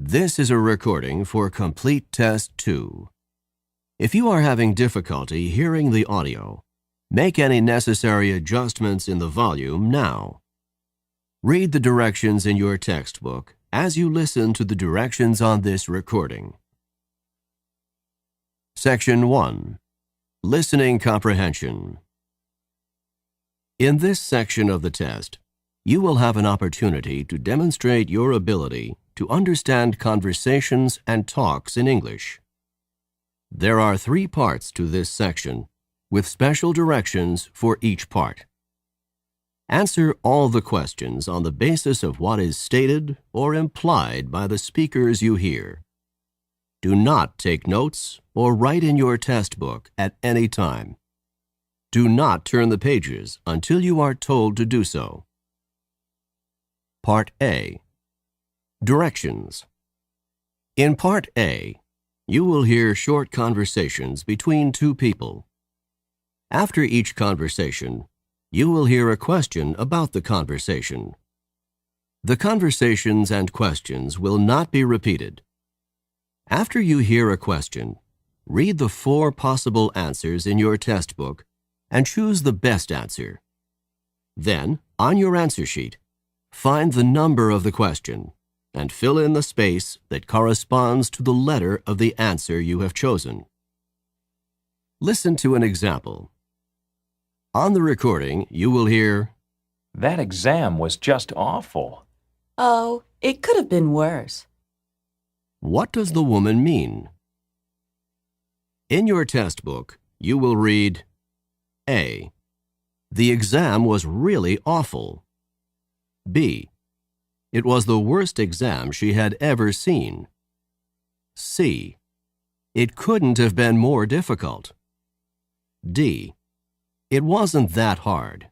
This is a recording for Complete Test 2. If you are having difficulty hearing the audio, make any necessary adjustments in the volume now. Read the directions in your textbook as you listen to the directions on this recording. Section 1. Listening Comprehension. In this section of the test, you will have an opportunity to demonstrate your ability to understand conversations and talks in English. There are 3 parts to this section, with special directions for each part. Answer all the questions on the basis of what is stated or implied by the speakers you hear. Do not take notes or write in your test book at any time. Do not turn the pages until you are told to do so. Part A. Directions. In Part A, you will hear short conversations between 2 people. After each conversation, you will hear a question about the conversation. The conversations and questions will not be repeated. After you hear a question, read the 4 possible answers in your test book and choose the best answer. Then, on your answer sheet, find the number of the question and fill in the space that corresponds to the letter of the answer you have chosen. Listen to an example. On the recording, you will hear, "That exam was just awful." Oh, it could have been worse. "What does the woman mean?" In your test book, you will read, A. The exam was really awful. B. It was the worst exam she had ever seen. C. It couldn't have been more difficult. D. It wasn't that hard.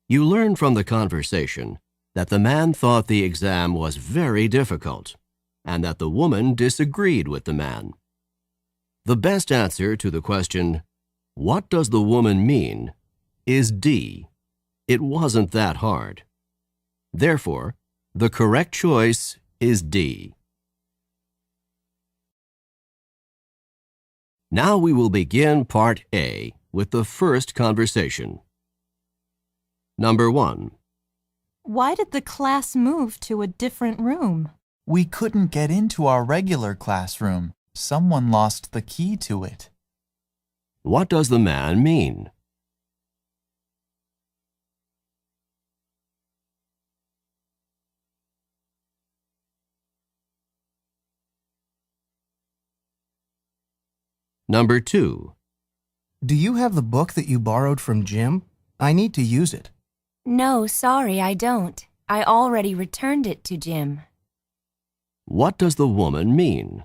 You learn from the conversation that the man thought the exam was very difficult and that the woman disagreed with the man. The best answer to the question, "What does the woman mean?" is D. It wasn't that hard. Therefore, the correct choice is D. Now we will begin Part A with the first conversation. Number 1. Why did the class move to a different room? We couldn't get into our regular classroom. Someone lost the key to it. What does the man mean? Number 2. Do you have the book that you borrowed from Jim? I need to use it. No, sorry, I don't. I already returned it to Jim. What does the woman mean?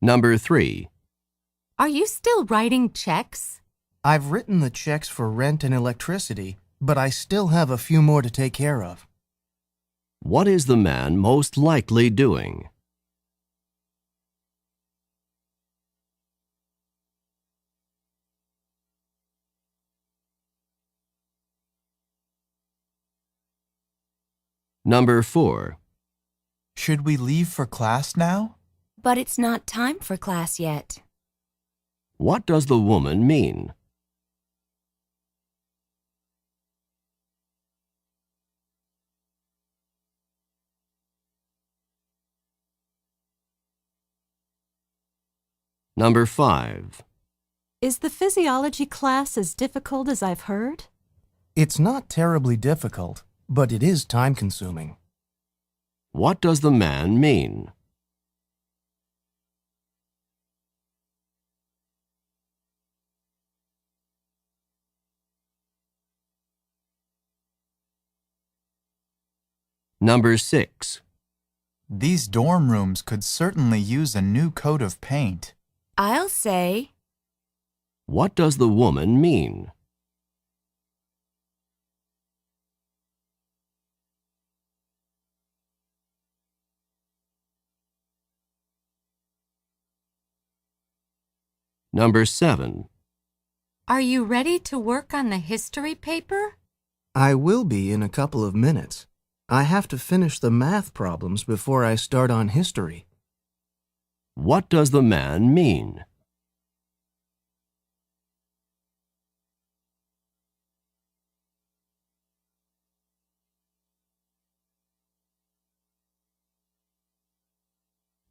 Number 3. Are you still writing checks? I've written the checks for rent and electricity, but I still have a few more to take care of. What is the man most likely doing? Number 4. Should we leave for class now? But it's not time for class yet. What does the woman mean? Number 5. Is the physiology class as difficult as I've heard? It's not terribly difficult, but it is time-consuming. What does the man mean? Number 6. These dorm rooms could certainly use a new coat of paint. I'll say, What does the woman mean? Number 7. Are you ready to work on the history paper? I will be in a couple of minutes. I have to finish the math problems before I start on history. What does the man mean?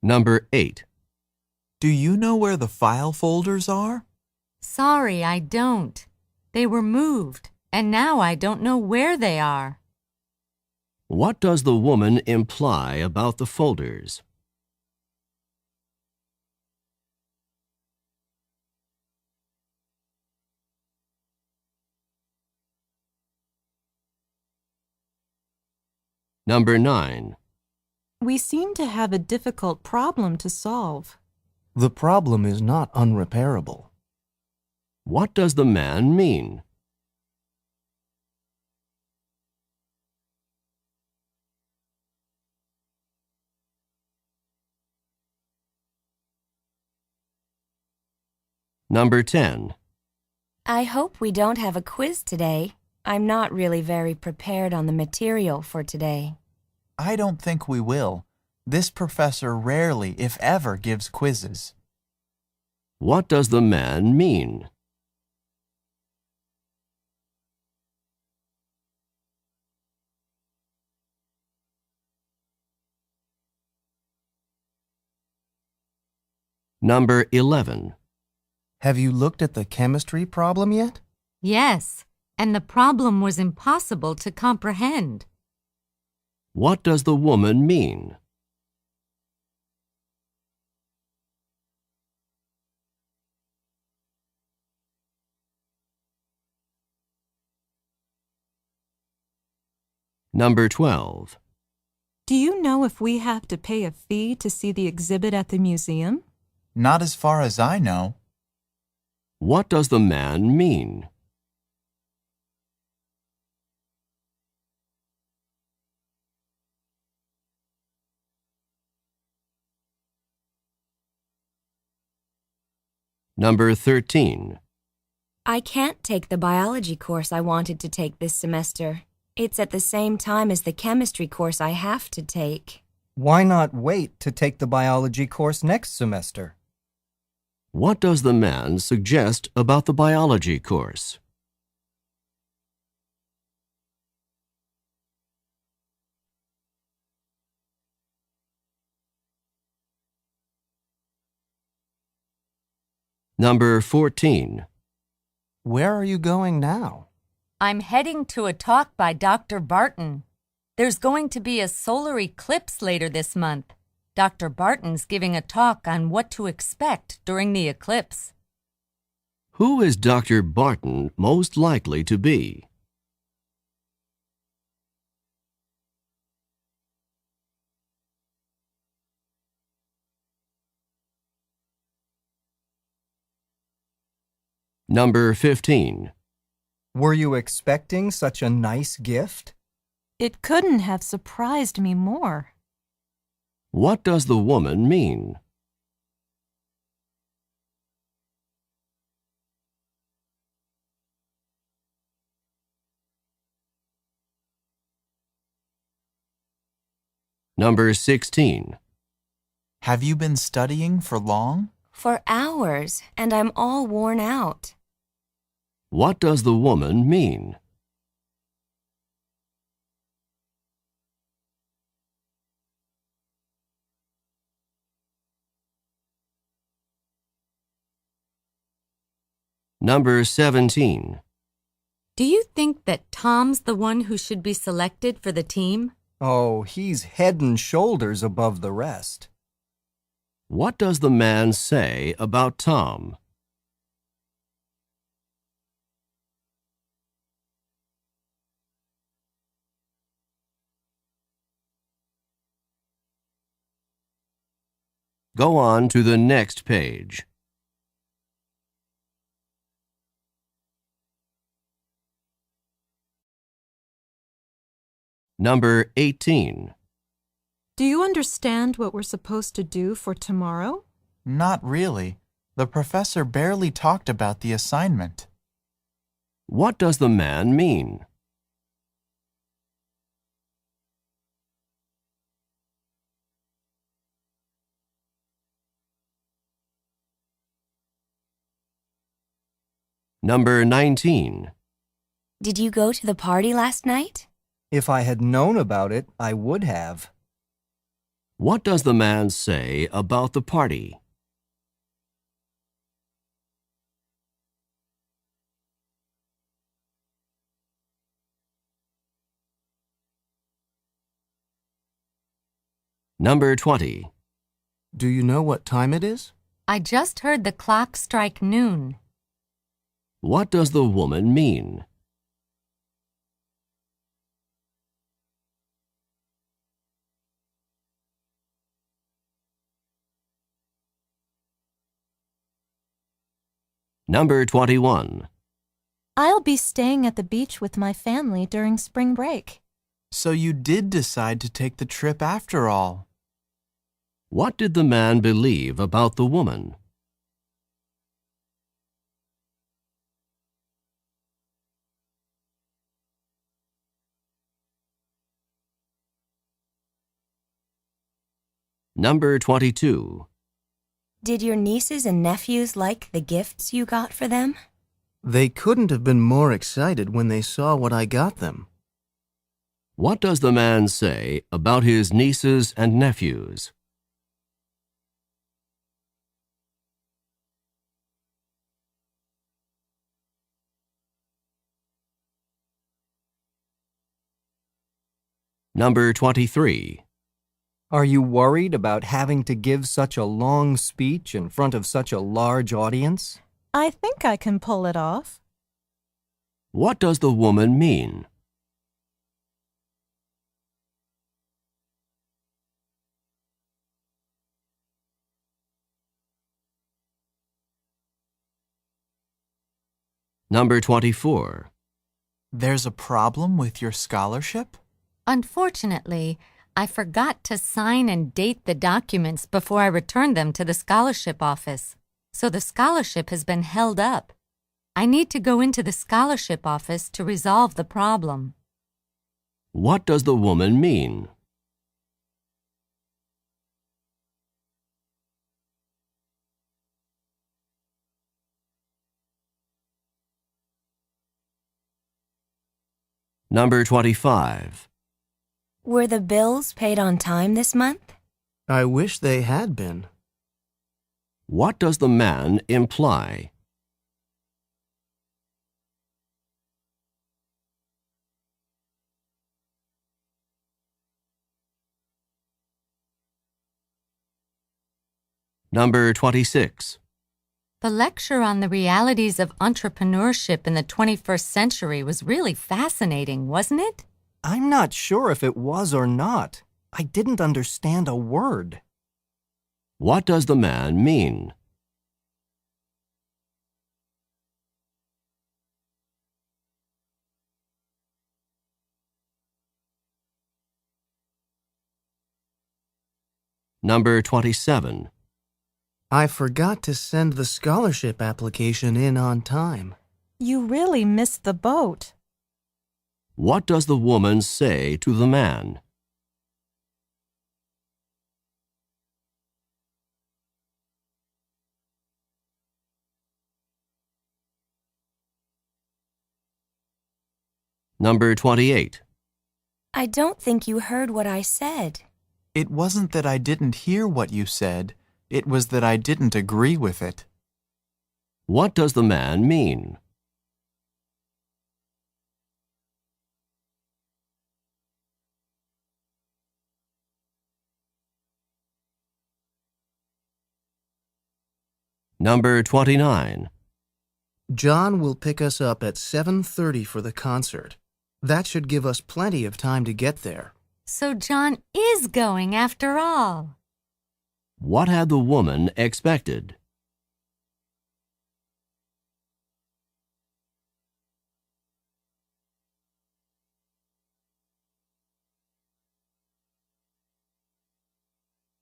Number 8. Do you know where the file folders are? Sorry, I don't. They were moved, and now I don't know where they are. What does the woman imply about the folders? Number 9. We seem to have a difficult problem to solve. The problem is not unrepairable. What does the man mean? Number 10. I hope we don't have a quiz today. I'm not really very prepared on the material for today. I don't think we will. This professor rarely, if ever, gives quizzes. What does the man mean? Number 11. Have you looked at the chemistry problem yet? Yes, and the problem was impossible to comprehend. What does the woman mean? Number 12. Do you know if we have to pay a fee to see the exhibit at the museum? Not as far as I know. What does the man mean? Number 13. I can't take the biology course I wanted to take this semester. It's at the same time as the chemistry course I have to take. Why not wait to take the biology course next semester? What does the man suggest about the biology course? Number 14. Where are you going now? I'm heading to a talk by Dr. Barton. There's going to be a solar eclipse later this month. Dr. Barton's giving a talk on what to expect during the eclipse. Who is Dr. Barton most likely to be? Number 15. Were you expecting such a nice gift? It couldn't have surprised me more. What does the woman mean? Number 16. Have you been studying for long? For hours, and I'm all worn out. What does the woman mean? Number 17. Do you think that Tom's the one who should be selected for the team? Oh, he's head and shoulders above the rest. What does the man say about Tom? Go on to the next page. Number 18. Do you understand what we're supposed to do for tomorrow? Not really. The professor barely talked about the assignment. What does the man mean? Number 19. Did you go to the party last night? If I had known about it, I would have. What does the man say about the party? Number 20. Do you know what time it is? I just heard the clock strike noon. What does the woman mean? Number 21. I'll be staying at the beach with my family during spring break. So you did decide to take the trip after all. What did the man believe about the woman? Number 22. Did your nieces and nephews like the gifts you got for them? They couldn't have been more excited when they saw what I got them. What does the man say about his nieces and nephews? Number 23. Are you worried about having to give such a long speech in front of such a large audience? I think I can pull it off. What does the woman mean? Number 24. There's a problem with your scholarship? Unfortunately, I forgot to sign and date the documents before I returned them to the scholarship office, so the scholarship has been held up. I need to go into the scholarship office to resolve the problem. What does the woman mean? Number 25. Were the bills paid on time this month? I wish they had been. What does the man imply? Number 26. The lecture on the realities of entrepreneurship in the 21st century was really fascinating, wasn't it? I'm not sure if it was or not. I didn't understand a word. What does the man mean? Number 27. I forgot to send the scholarship application in on time. You really missed the boat. What does the woman say to the man? Number 28. I don't think you heard what I said. It wasn't that I didn't hear what you said. It was that I didn't agree with it. What does the man mean? Number 29. John will pick us up at 7:30 for the concert. That should give us plenty of time to get there. So John is going after all. What had the woman expected?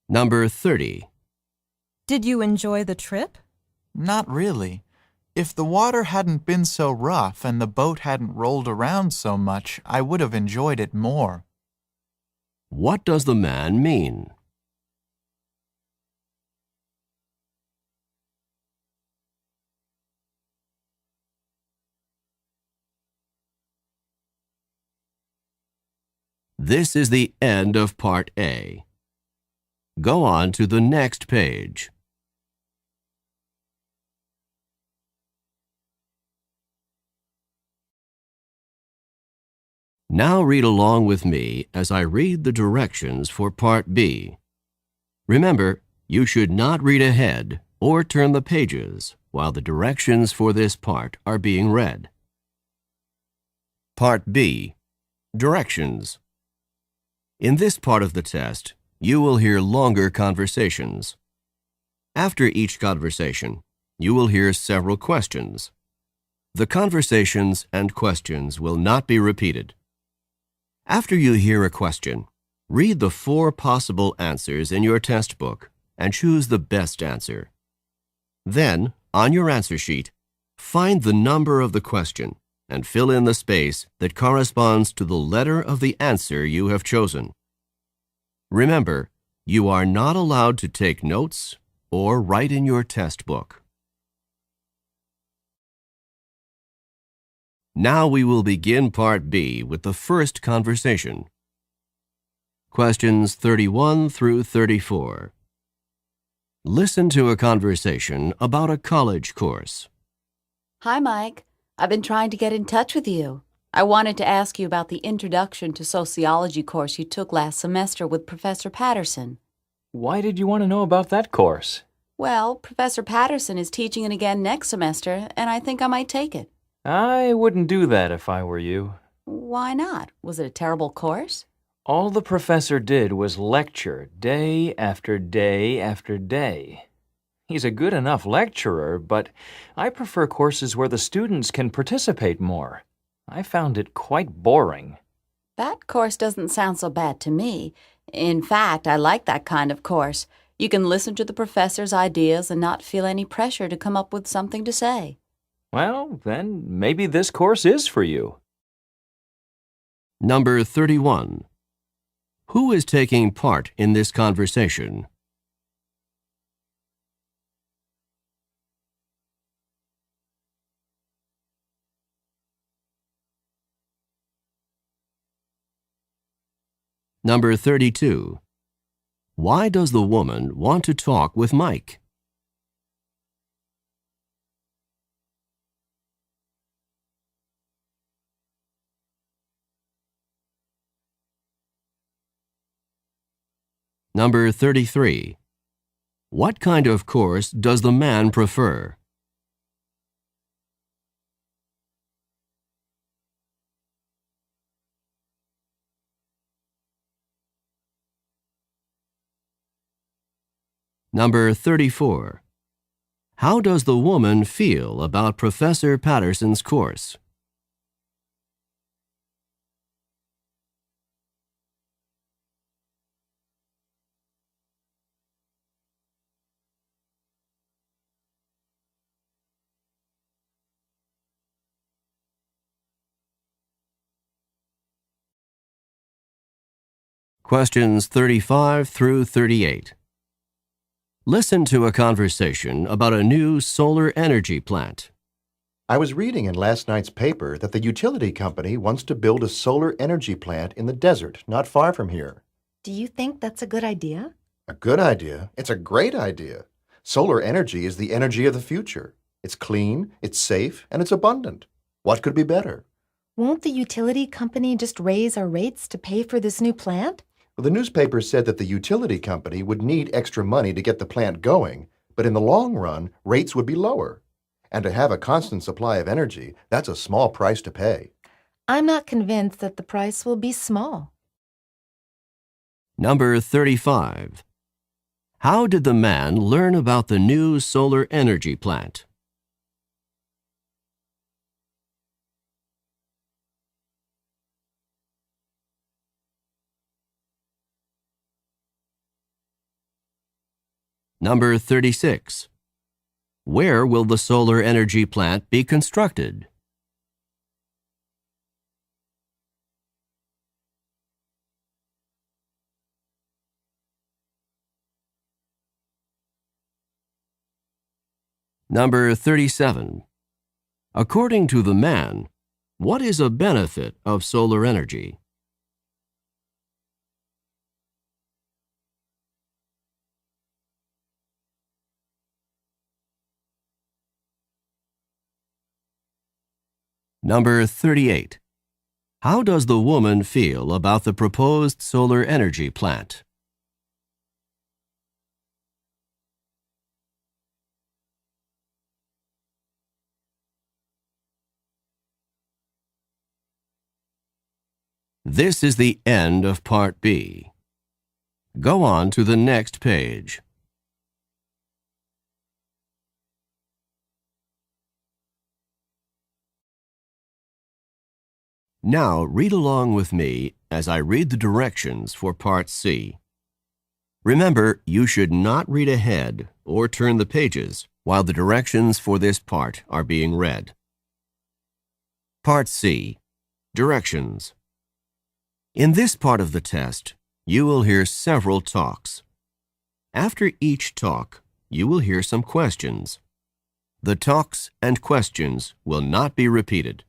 Number 30. Did you enjoy the trip? Not really. If the water hadn't been so rough and the boat hadn't rolled around so much, I would have enjoyed it more. What does the man mean? This is the end of Part A. Go on to the next page. Now read along with me as I read the directions for Part B. Remember, you should not read ahead or turn the pages while the directions for this part are being read. Part B. Directions. In this part of the test, you will hear longer conversations. After each conversation, you will hear several questions. The conversations and questions will not be repeated. After you hear a question, read the 4 possible answers in your test book and choose the best answer. Then, on your answer sheet, find the number of the question and fill in the space that corresponds to the letter of the answer you have chosen. Remember, you are not allowed to take notes or write in your test book. Now we will begin Part B with the first conversation. Questions 31 through 34. Listen to a conversation about a college course. Hi, Mike. I've been trying to get in touch with you. I wanted to ask you about the Introduction to Sociology course you took last semester with Professor Patterson. Why did you want to know about that course? Well, Professor Patterson is teaching it again next semester, and I think I might take it. I wouldn't do that if I were you. Why not? Was it a terrible course? All the professor did was lecture day after day after day. He's a good enough lecturer, but I prefer courses where the students can participate more. I found it quite boring. That course doesn't sound so bad to me. In fact, I like that kind of course. You can listen to the professor's ideas and not feel any pressure to come up with something to say. Well, then maybe this course is for you. Number 31. Who is taking part in this conversation? Number 32. Why does the woman want to talk with Mike? Number 33. What kind of course does the man prefer? Number 34. How does the woman feel about Professor Patterson's course? Questions 35 through 38. Listen to a conversation about a new solar energy plant. I was reading in last night's paper that the utility company wants to build a solar energy plant in the desert not far from here. Do you think that's a good idea? A good idea? It's a great idea. Solar energy is the energy of the future. It's clean, it's safe, and it's abundant. What could be better? Won't the utility company just raise our rates to pay for this new plant? Well, the newspaper said that the utility company would need extra money to get the plant going, but in the long run, rates would be lower. And to have a constant supply of energy, that's a small price to pay. I'm not convinced that the price will be small. Number 35. How did the man learn about the new solar energy plant? Number 36. Where will the solar energy plant be constructed? Number 37. According to the man, what is a benefit of solar energy? Number 38. How does the woman feel about the proposed solar energy plant? This is the end of Part B. Go on to the next page. Now read along with me as I read the directions for Part C. Remember, you should not read ahead or turn the pages while the directions for this part are being read. Part C. Directions. In this part of the test, you will hear several talks. After each talk, you will hear some questions. The talks and questions will not be repeated.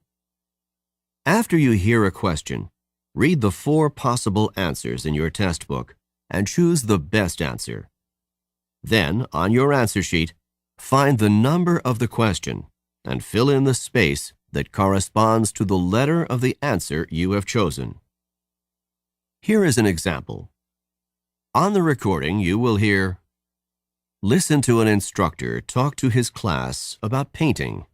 After you hear a question, read the 4 possible answers in your test book and choose the best answer. Then, on your answer sheet, find the number of the question and fill in the space that corresponds to the letter of the answer you have chosen. Here is an example. On the recording, you will hear, "Listen to an instructor talk to his class about painting."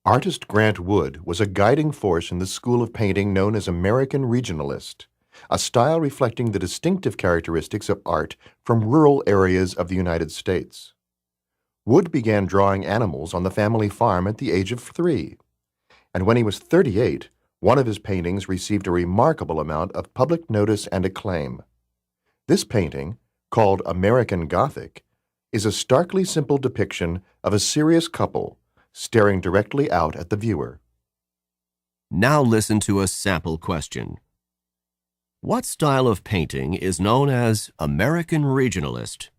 Artist Grant Wood was a guiding force in the school of painting known as American Regionalist, a style reflecting the distinctive characteristics of art from rural areas of the United States. Wood began drawing animals on the family farm at the age of 3, and when he was 38, one of his paintings received a remarkable amount of public notice and acclaim. This painting, called American Gothic, is a starkly simple depiction of a serious couple staring directly out at the viewer. Now listen to a sample question. What style of painting is known as American Regionalist?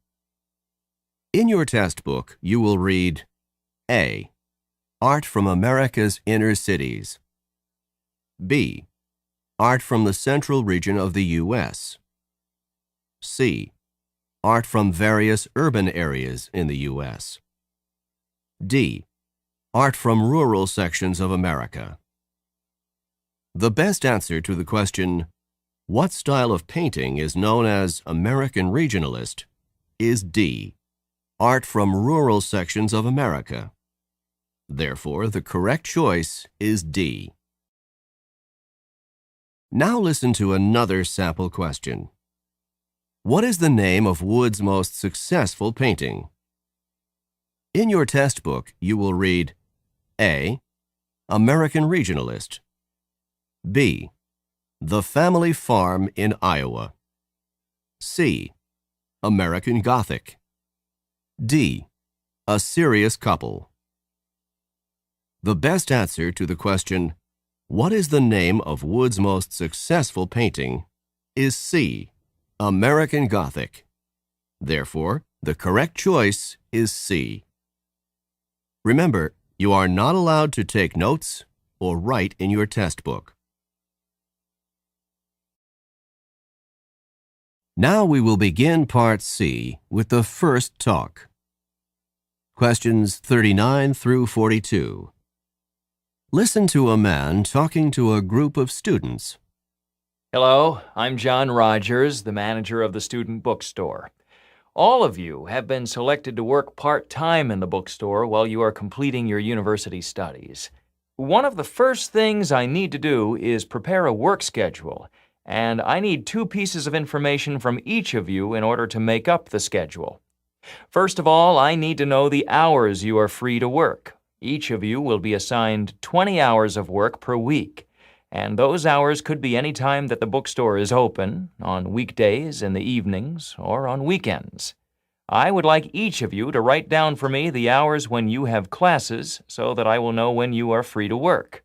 In your test book, you will read A. Art from America's inner cities. B. Art from the central region of the U.S. C. Art from various urban areas in the U.S. D. Art from rural sections of America. The best answer to the question, what style of painting is known as American Regionalist, is D. Art from rural sections of America. Therefore, the correct choice is D. Now listen to another sample question. What is the name of Wood's most successful painting? In your test book, you will read A. American Regionalist. B. The Family Farm in Iowa. C. American Gothic. D. A Serious Couple. The best answer to the question, what is the name of Wood's most successful painting, is C. American Gothic. Therefore, the correct choice is C. Remember, you are not allowed to take notes or write in your test book. Now we will begin Part C with the first talk. Questions 39 through 42. Listen to a man talking to a group of students. Hello, I'm John Rogers, the manager of the student bookstore. All of you have been selected to work part-time in the bookstore while you are completing your university studies. One of the first things I need to do is prepare a work schedule, and I need 2 pieces of information from each of you in order to make up the schedule. First of all, I need to know the hours you are free to work. Each of you will be assigned 20 hours of work per week, and those hours could be any time that the bookstore is open, on weekdays, in the evenings, or on weekends. I would like each of you to write down for me the hours when you have classes so that I will know when you are free to work.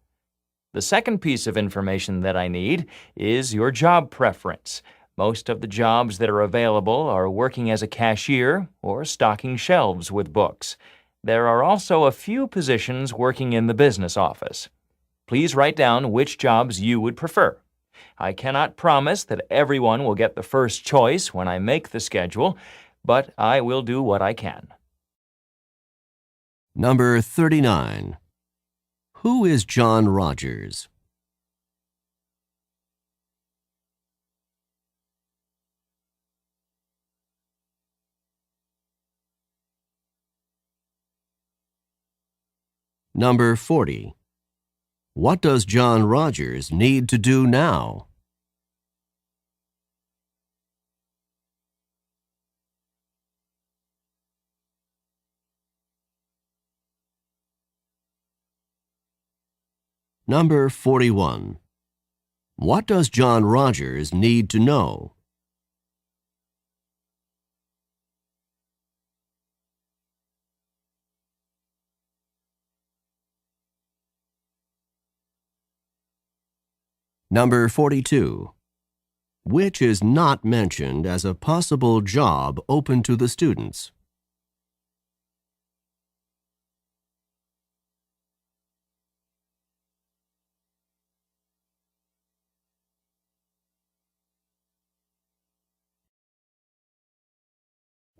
The second piece of information that I need is your job preference. Most of the jobs that are available are working as a cashier or stocking shelves with books. There are also a few positions working in the business office. Please write down which jobs you would prefer. I cannot promise that everyone will get the first choice when I make the schedule, but I will do what I can. Number 39. Who is John Rogers? Number 40. What does John Rogers need to do now? Number 41. What does John Rogers need to know? Number 42. Which is not mentioned as a possible job open to the students?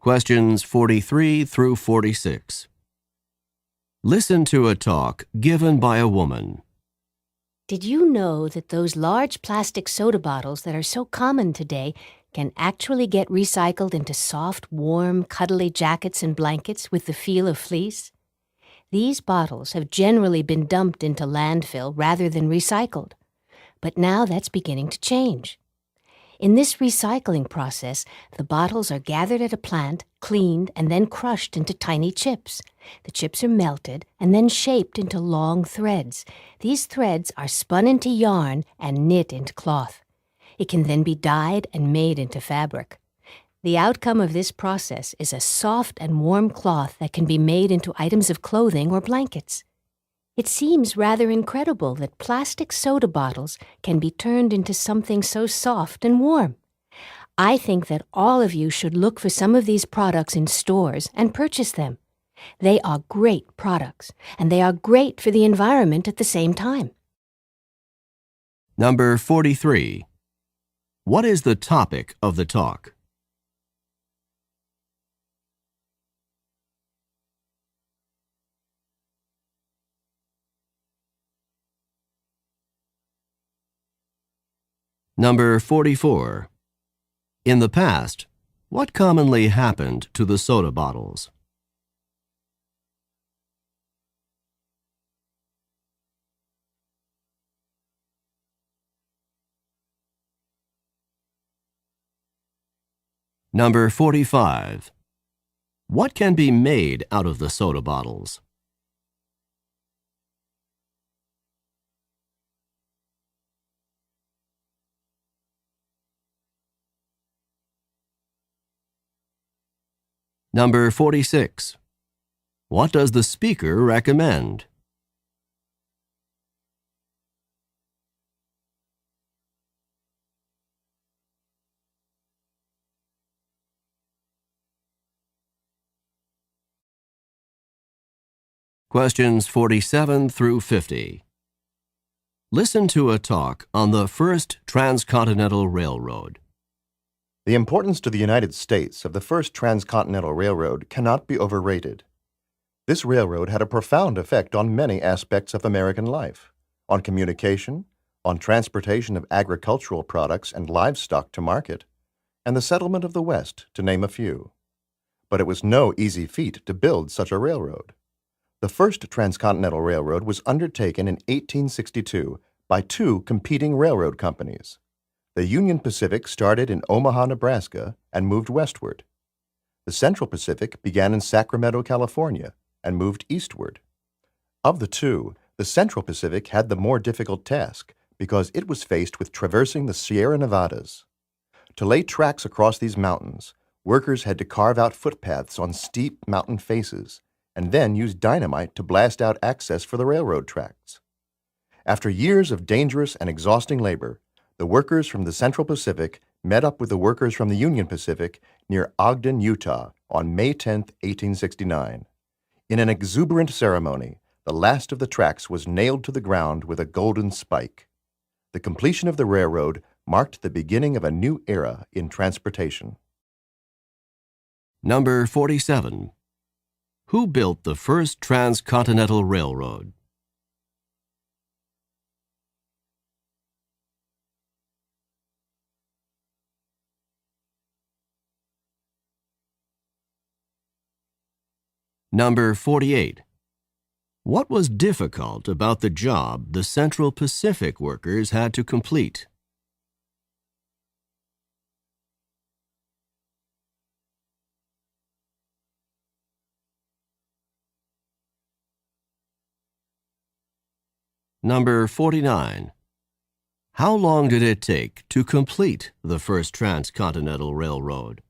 Questions 43 through 46. Listen to a talk given by a woman. Did you know that those large plastic soda bottles that are so common today can actually get recycled into soft, warm, cuddly jackets and blankets with the feel of fleece? These bottles have generally been dumped into landfill rather than recycled, but now that's beginning to change. In this recycling process, the bottles are gathered at a plant, cleaned, and then crushed into tiny chips. The chips are melted and then shaped into long threads. These threads are spun into yarn and knit into cloth. It can then be dyed and made into fabric. The outcome of this process is a soft and warm cloth that can be made into items of clothing or blankets. It seems rather incredible that plastic soda bottles can be turned into something so soft and warm. I think that all of you should look for some of these products in stores and purchase them. They are great products, and they are great for the environment at the same time. Number 43. What is the topic of the talk? Number 44. In the past, what commonly happened to the soda bottles? Number 45. What can be made out of the soda bottles? Number 46. What does the speaker recommend? Questions 47 through 50. Listen to a talk on the first transcontinental railroad. The importance to the United States of the first transcontinental railroad cannot be overrated. This railroad had a profound effect on many aspects of American life, on communication, on transportation of agricultural products and livestock to market, and the settlement of the West, to name a few. But it was no easy feat to build such a railroad. The first transcontinental railroad was undertaken in 1862 by two competing railroad companies. The Union Pacific started in Omaha, Nebraska, and moved westward. The Central Pacific began in Sacramento, California, and moved eastward. Of the two, the Central Pacific had the more difficult task because it was faced with traversing the Sierra Nevadas. To lay tracks across these mountains, Workers had to carve out footpaths on steep mountain faces and then use dynamite to blast out access for the railroad tracks. After years of dangerous and exhausting labor, the workers from the Central Pacific met up with the workers from the Union Pacific near Ogden, Utah on May 10, 1869. In an exuberant ceremony, the last of the tracks was nailed to the ground with a golden spike. The completion of the railroad marked the beginning of a new era in transportation. Number 47. Who built the first transcontinental railroad? Number 48. What was difficult about the job the Central Pacific workers had to complete? Number 49. How long did it take to complete the first transcontinental railroad?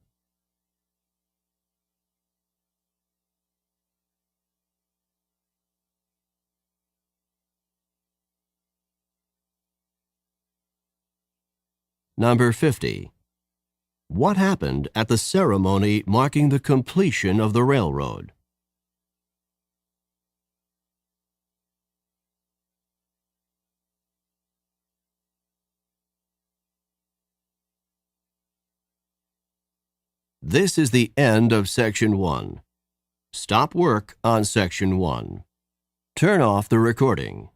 Number 50. What happened at the ceremony marking the completion of the railroad? This is the end of Section 1. Stop work on Section 1. Turn off the recording.